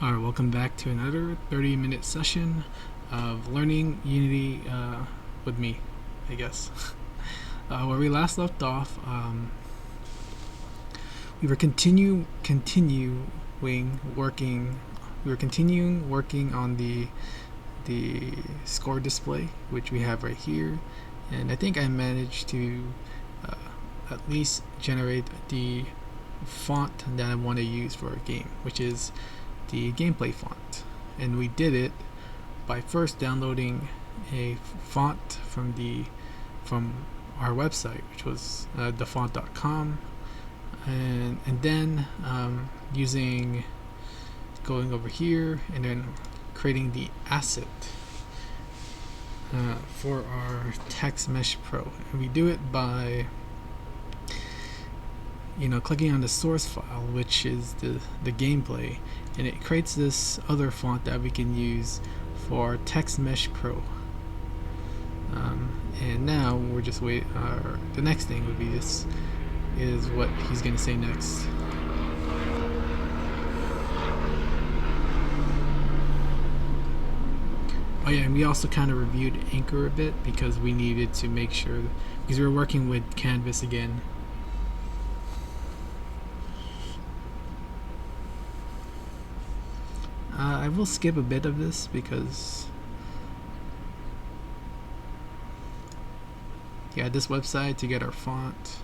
Alright, welcome back to another 30-minute session of learning Unity with me, I guess. Where we last left off, we were continuing working on the score display, which we have right here, and I think I managed to at least generate the font that I want to use for a game, which is the gameplay font. And we did it by first downloading a font from our website, which was thefont.com, and then going over here and then creating the asset for our TextMesh Pro. And we do it by clicking on the source file, which is the gameplay, and it creates this other font that we can use for TextMesh Pro. And now we're just the next thing would be this is what he's going to say next. Oh yeah, and we also kind of reviewed Anchor a bit because we needed to make sure, because we were working with Canvas again. I will skip a bit of this because this website to get our font.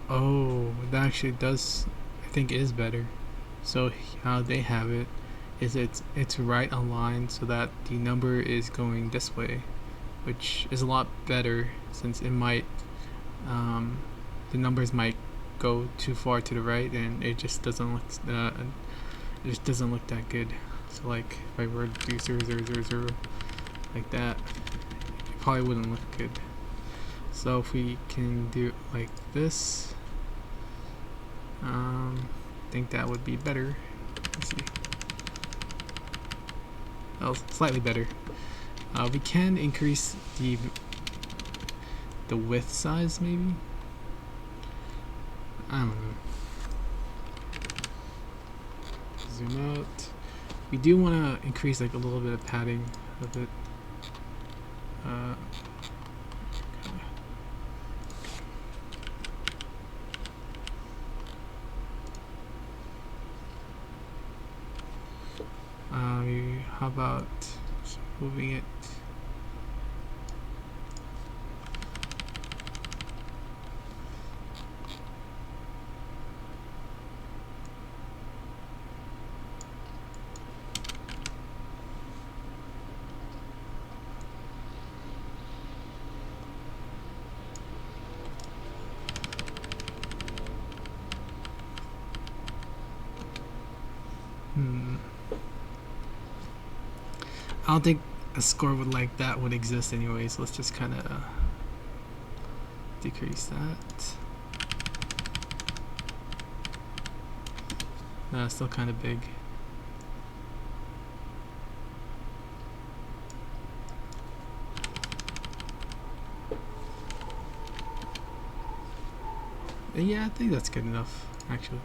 Oh, that actually does, I think, is better. So how they have it is it's right aligned so that the number is going this way, which is a lot better since it might the numbers might go too far to the right and it just doesn't look that good. So like if I were to do 0000 like that, it probably wouldn't look good. So if we can do it like this, I think that would be better. Let's see. well, slightly better. We can increase the width size, maybe. I don't know. Zoom out. We do want to increase like a little bit of padding of it. How about moving it? I don't think a score would like that would exist anyway, so let's just kind of decrease that. Still kind of big. Yeah, I think that's good enough, actually.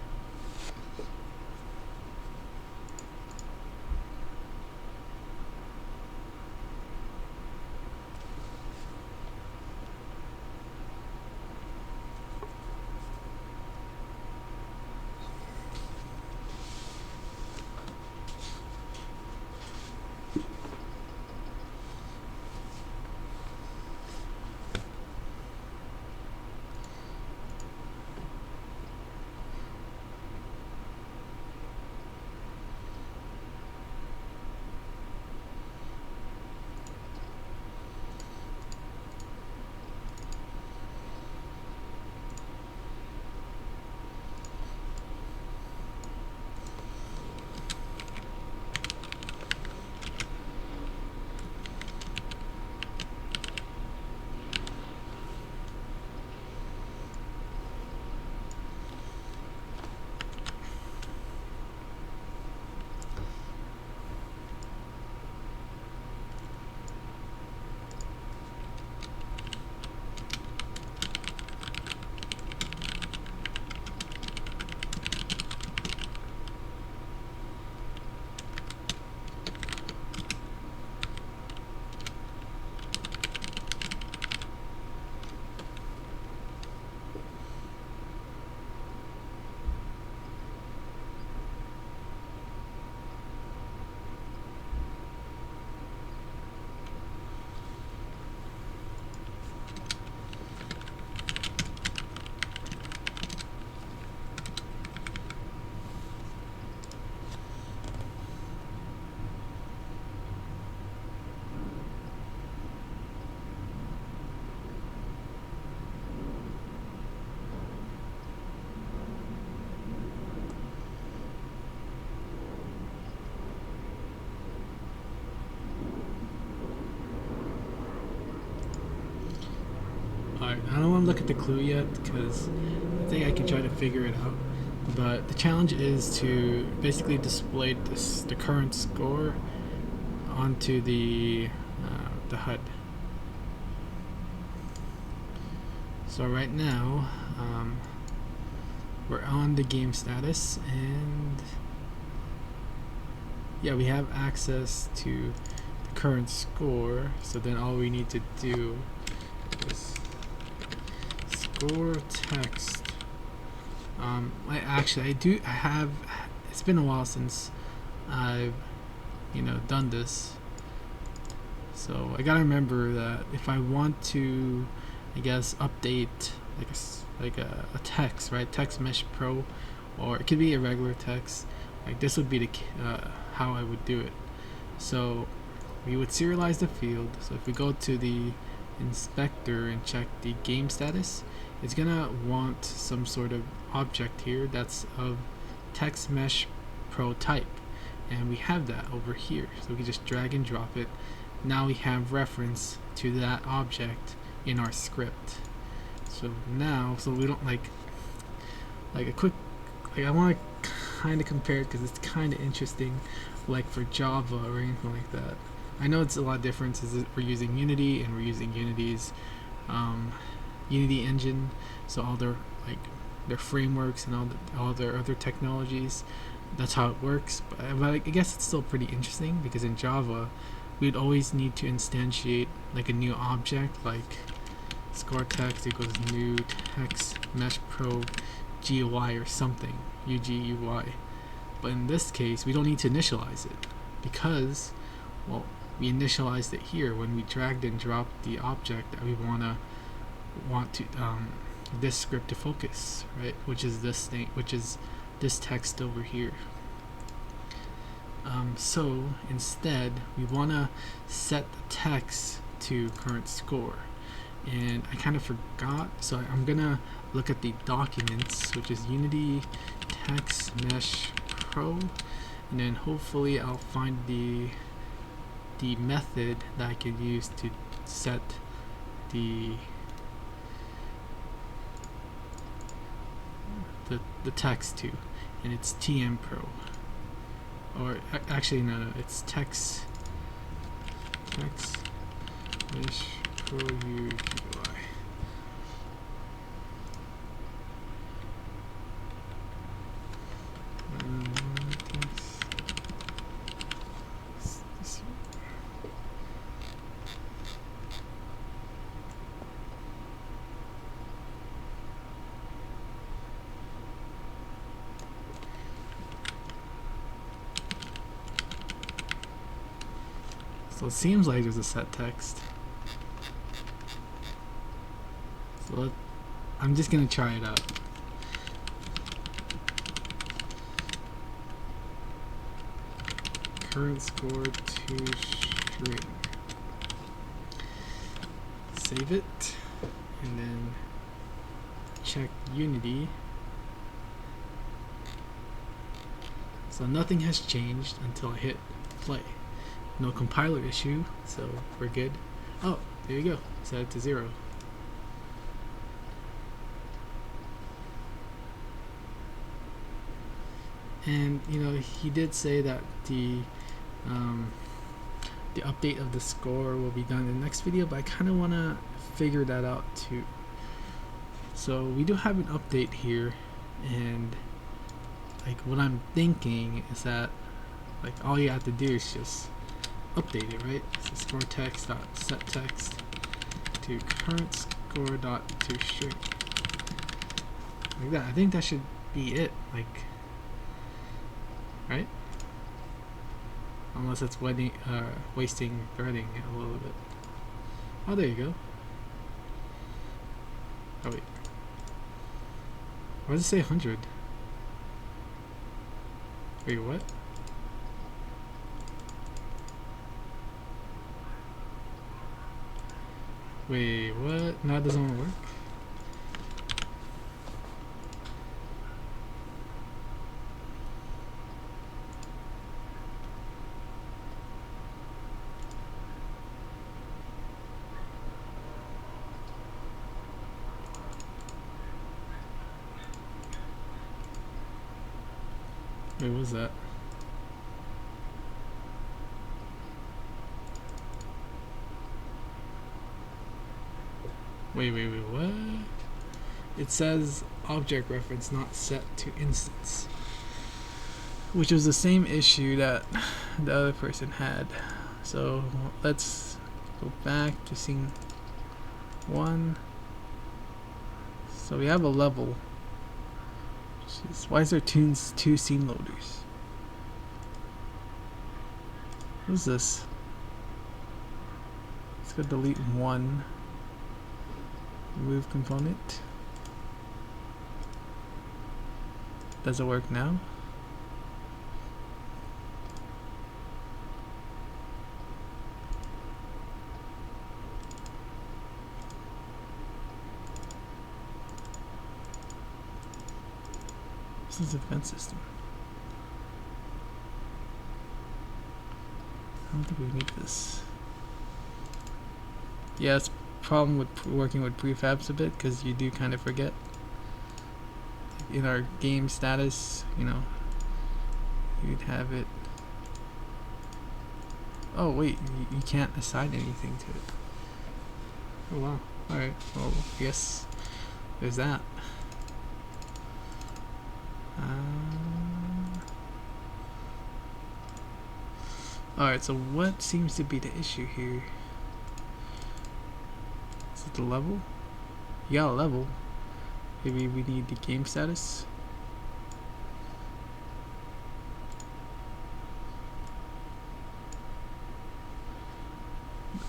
Alright, I don't want to look at the clue yet because I think I can try to figure it out. But the challenge is to basically display the current score onto the HUD. So right now, we're on the game status, and yeah, we have access to the current score. So then all we need to do is score text. I have. It's been a while since I've done this, so I gotta remember that if I want to, I guess, update like a text, right? TextMesh Pro, or it could be a regular text. Like this would be the how I would do it. So we would serialize the field. So if we go to the inspector and check the game status, it's gonna want some sort of object here that's of TextMesh Pro type, and we have that over here. So we can just drag and drop it. Now we have reference to that object in our script. So now, so we don't like a quick, like I want to kind of compare it because it's kind of interesting, like for Java or anything like that. I know it's a lot of differences. We're using Unity and we're using Unity's Unity engine, so all their their frameworks and all their other technologies. That's how it works. But I guess it's still pretty interesting because in Java, we'd always need to instantiate like a new object, like score text equals new TextMeshProUGI or something, UGUI. But in this case, we don't need to initialize it because, well, we initialized it here when we dragged and dropped the object that we want this script to focus, right? Which is this thing, which is this text over here. So instead, we want to set the text to current score, and I kind of forgot, so I'm gonna look at the documents, which is Unity TextMeshPro, and then hopefully I'll find the method that I can use to set the text to, and it's TMPro, or actually no, it's TextMeshProUGI. So it seems like there's a set text. So I'm just gonna try it out. Current score to string. Save it, and then check Unity. So nothing has changed until I hit play. No compiler issue, so we're good. Oh, there you go. Set it to 0. And you know, he did say that the update of the score will be done in the next video, but I kind of want to figure that out too. So we do have an update here, and like what I'm thinking is that like all you have to do is just update it, right? So score text dot set text to current score dot to string, like that. I think that should be it, like, right? Unless it's wasting threading a little bit. Oh, there you go. Oh wait, why does it say 100? Wait, what? Wait, what? No, it doesn't want to work. Wait, what was that? Wait, what? It says object reference not set to instance, which was the same issue that the other person had. So let's go back to scene 1. So we have a level. Jeez, why is there two scene loaders? What is this? Let's go delete 1. Remove component. Does it work now? This is a event system. I don't think we need this. Yeah, it's problem with working with prefabs a bit, because you do kind of forget in our game status, you know, you'd have it. Oh wait, you can't assign anything to it. Oh wow. Alright, well I guess there's that. Alright, so what seems to be the issue here? Is it the level? You got a level. Maybe we need the game status.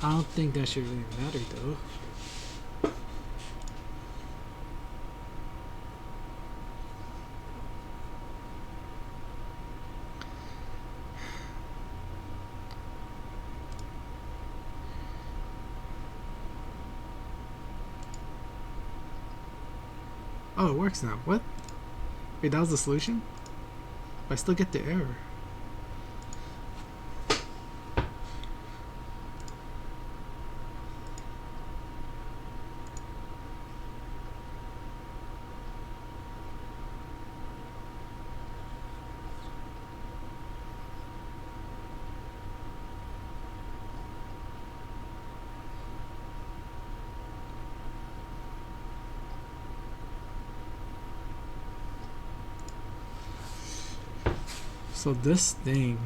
I don't think that should really matter though. Oh, it works now. What? Wait, that was the solution? I still get the error. So this thing,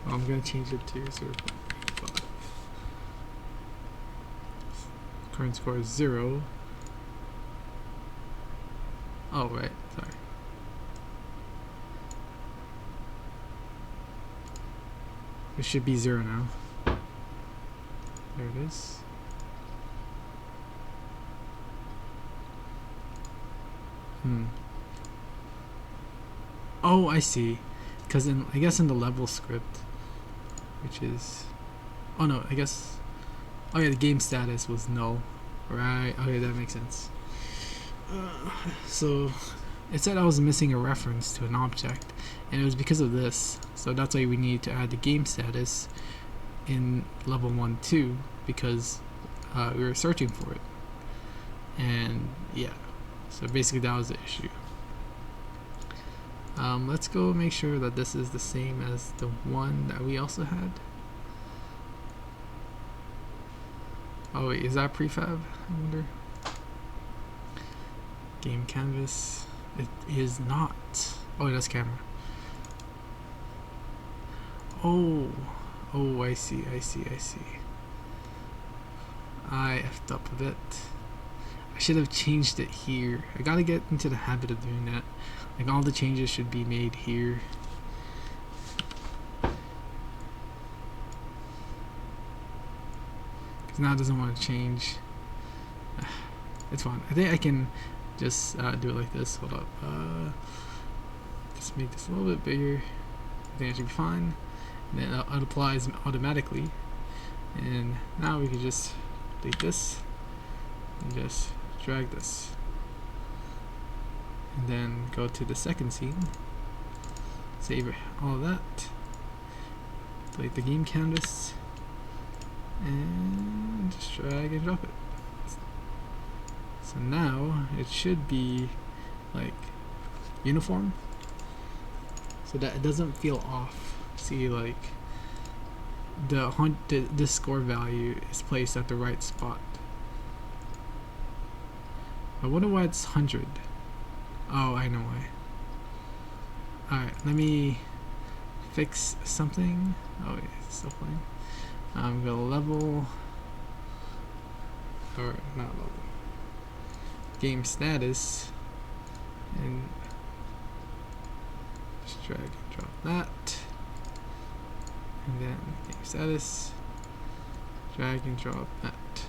I'm gonna change it to 0.5. Current score is 0. Oh right, sorry. It should be 0 now. There it is. Oh, I see. Because I guess in the level script, which is, oh no, I guess, oh yeah, the game status was null. Right, okay, that makes sense. So it said I was missing a reference to an object, and it was because of this. So that's why we need to add the game status in level 1-2, because we were searching for it. And yeah, so basically that was the issue. Let's go make sure that this is the same as the one that we also had. Oh wait, is that prefab? I wonder. Game canvas. It is not. Oh, that's camera. Oh, I see. I effed up a bit. I should have changed it here. I gotta get into the habit of doing that. Like all the changes should be made here. Because now it doesn't want to change. It's fine. I think I can just do it like this. Hold up. Just make this a little bit bigger. I think I should be fine. And then it applies automatically. And now we can just delete this and just drag this. And then go to the second scene, save all of that, delete the game canvas, and just drag and drop it. So now it should be like uniform, so that it doesn't feel off. See, like the score value is placed at the right spot. I wonder why it's 100. Oh, I know why. Alright, let me fix something. Oh, yeah, it's still playing. I'm gonna level, or not level, game status, and just drag and drop that, and then game status, drag and drop that,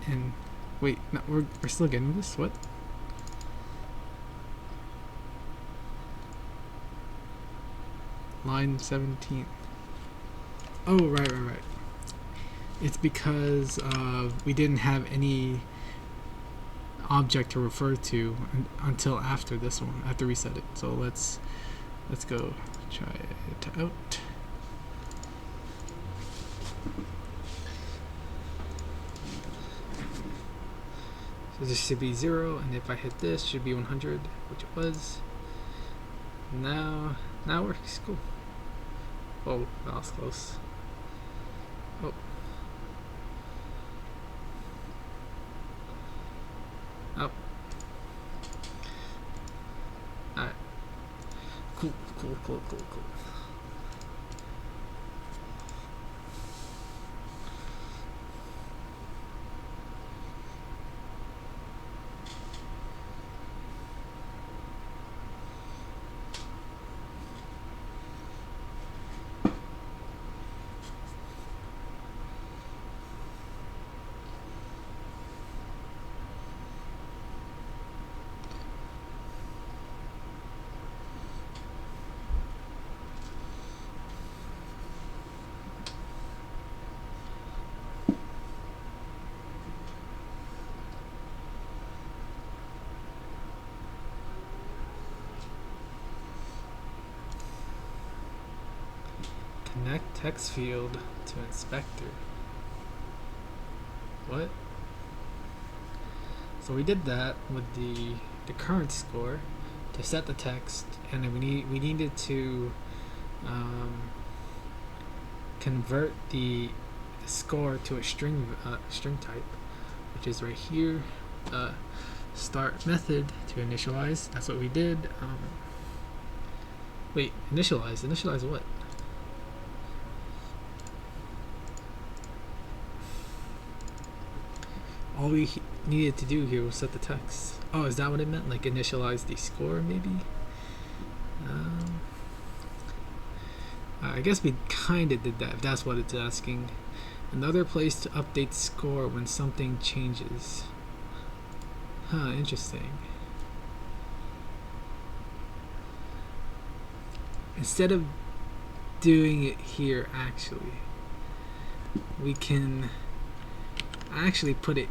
and wait, no, we're still getting this. What? Line 17. Oh, right. It's because we didn't have any object to refer to until after this one. I have to reset it. So let's go try it out. So this should be 0, and if I hit this, it should be 100, which it was. Now it works. Cool. Oh, that was close. Oh. Oh. Alright. Cool. Connect text field to inspector. What? So we did that with the current score to set the text, and then we needed to convert the score to a string type, which is right here. Start method to initialize. That's what we did. Wait, initialize what? All we needed to do here was set the text. Oh, is that what it meant? Like initialize the score, maybe? I guess we kind of did that, if that's what it's asking. Another place to update score when something changes. Huh, interesting. Instead of doing it here, actually, we can actually put it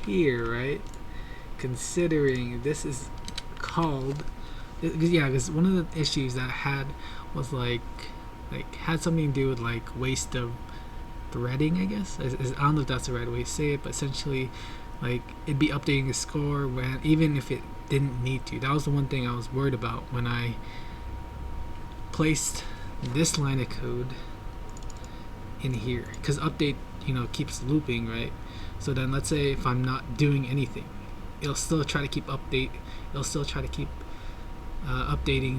here, right? Considering this is called, yeah, because one of the issues that I had was like had something to do with like waste of threading, I guess. I don't know if that's the right way to say it, but essentially like it'd be updating the score when even if it didn't need to. That was the one thing I was worried about when I placed this line of code in here, because update, you know, keeps looping, right? So then let's say if I'm not doing anything, it'll still try to keep updating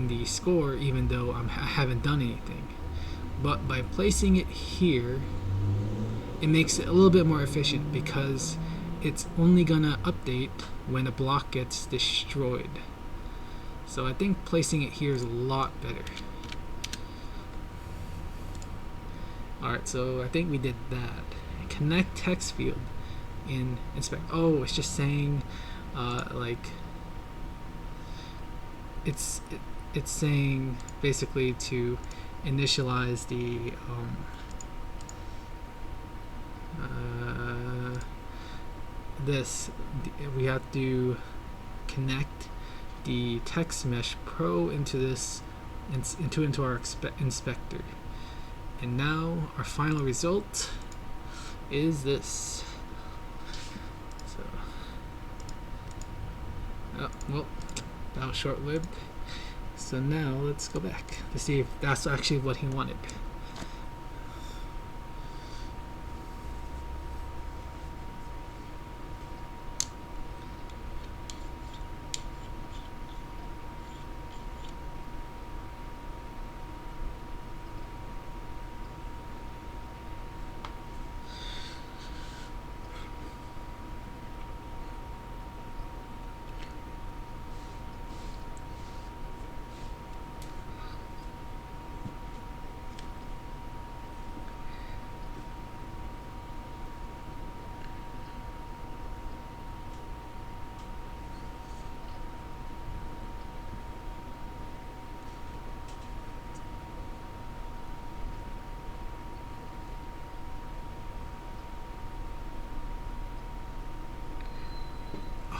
the score even though I haven't done anything. But by placing it here, it makes it a little bit more efficient because it's only gonna update when a block gets destroyed. So I think placing it here is a lot better. Alright, so I think we did that. Connect text field in inspect. Oh, it's just saying like it's saying basically to initialize the we have to connect the TextMesh Pro into this into our inspector. And now our final result is this. So, oh, well, that was short-lived. So now let's go back to see if that's actually what he wanted.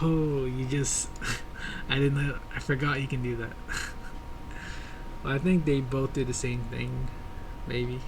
Oh, you just I didn't know, I forgot you can do that. Well, I think they both do the same thing, maybe.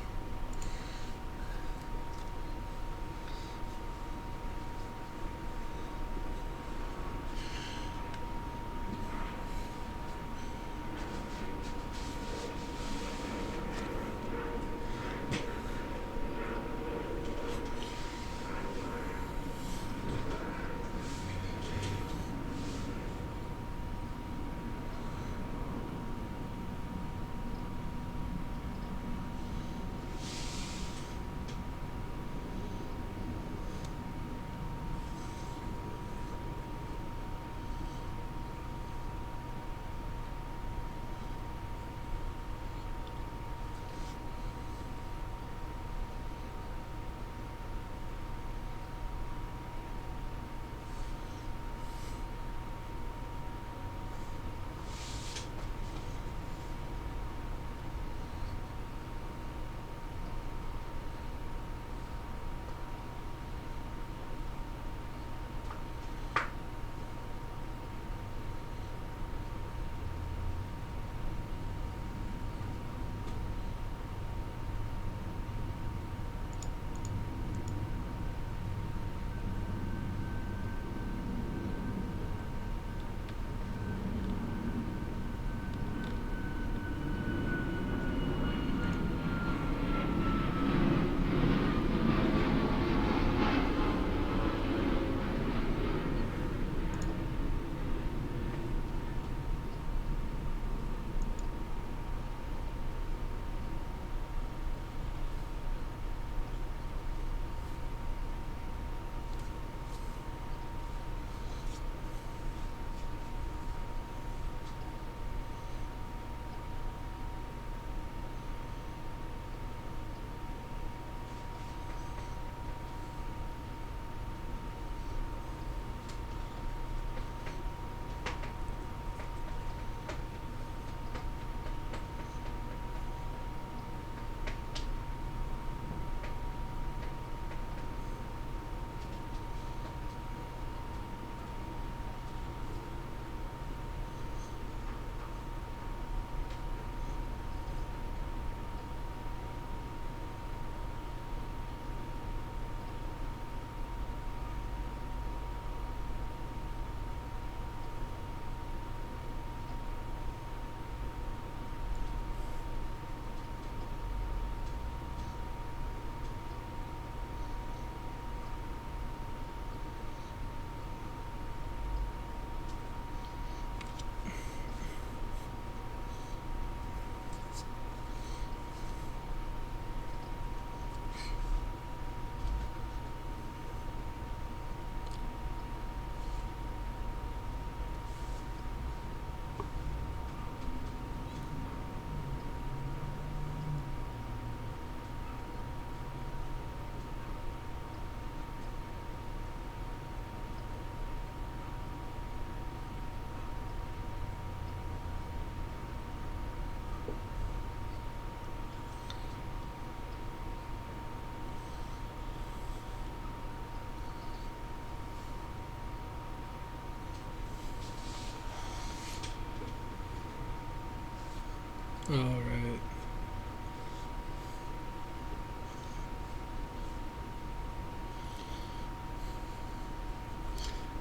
Alright.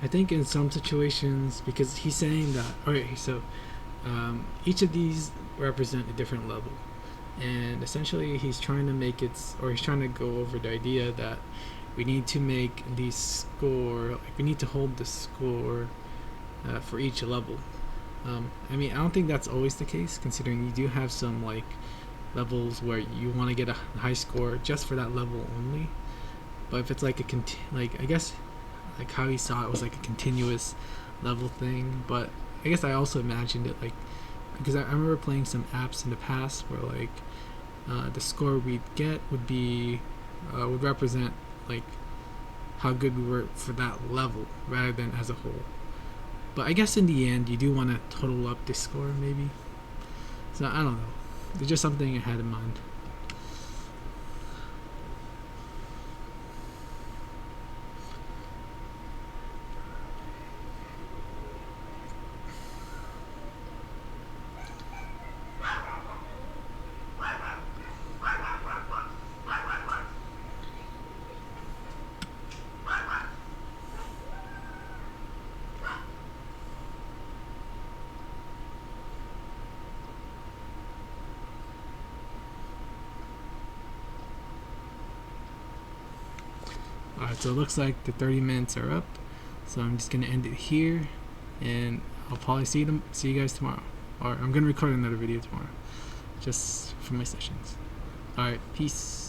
I think in some situations, because he's saying that, alright, so each of these represent a different level. And essentially, he's trying to make it, or he's trying to go over the idea that we need to make the score, like we need to hold the score for each level. I mean, I don't think that's always the case, considering you do have some like levels where you want to get a high score just for that level only. But if it's like like I guess like how he saw it was like a continuous level thing. But I guess I also imagined it like, because I remember playing some apps in the past where like the score we'd get would be would represent like how good we were for that level rather than as a whole. But I guess in the end, you do want to total up the score, maybe. So I don't know. It's just something I had in mind. Alright, so it looks like the 30 minutes are up. So I'm just gonna end it here, and I'll probably see you guys tomorrow. Or I'm gonna record another video tomorrow, just for my sessions. Alright, peace.